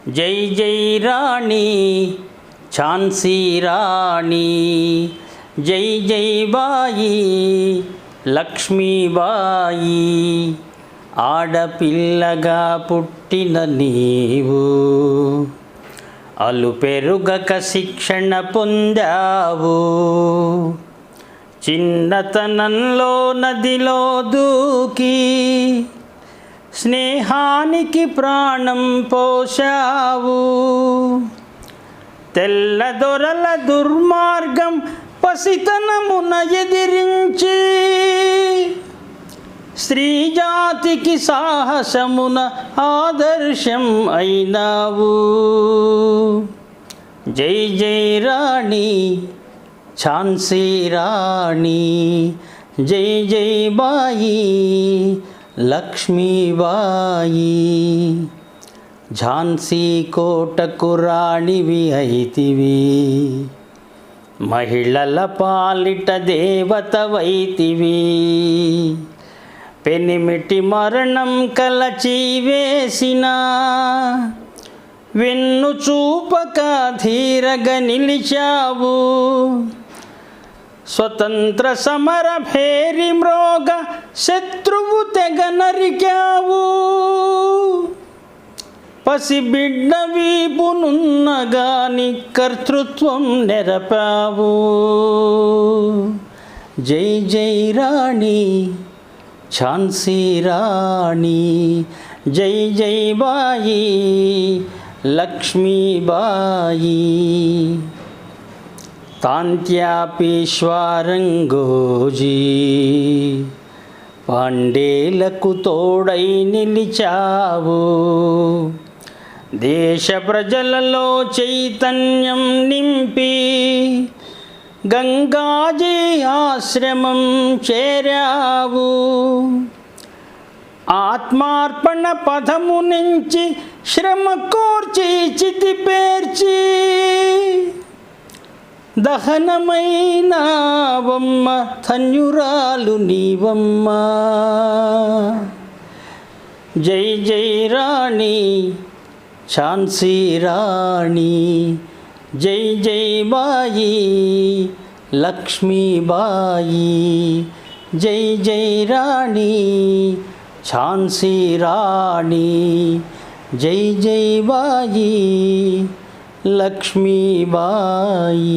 జై జై రాణి ఝాన్సీ రాణి, జై జై బాయి లక్ష్మీబాయి. ఆడపిల్లగా పుట్టిన నీవు అలుపెరుగక శిక్షణ పొందావు. చిన్నతనంలో నదిలో దూకి స్నేహానికి ప్రాణం పోశావు. తెల్లదొరల దుర్మార్గం పసితనమున ఎదిరించి స్త్రీజాతికి సాహసమున ఆదర్శం అయినావు. జై జై రాణి ఝాన్సీ రాణి, జై జై బాయి లక్ష్మీబాయి. ఝాన్సీ కోటకు రాణివి అయితివి, మహిళల పాలిట దేవతవైతివి. పెనిమిటి మరణం కలచి వేసిన వెన్ను చూపక ధీరగా నిలిచావు. స్వతంత్ర సమర భేరి మ్రోగ శత్రువు తెగ నరికావు. పసిబిడ్డ వీపునున్నగాని కర్తృత్వం నెరపావు. జై జై రాణి ఝాన్సీ రాణి, జై జై బాయి లక్ష్మీబాయి. తాంత్యాపీశ్వరంగోజీ పాండేలకు తోడై నిలిచావు. దేశ ప్రజలలో చైతన్యం నింపి గంగాజీ ఆశ్రమం చేరావు. ఆత్మార్పణ పదము నుంచి శ్రమ కోర్చి చితి పేర్చి దహనమైనావమ్మ, ధన్యురాలు నీవమ్మ. జై జై రాణి ఝాన్సీ రాణి, జై జై బాయి లక్ష్మీబాయి. జై జై రాణి ఝాన్సీ రాణి, జై జై బాయి లక్ష్మీబాయి.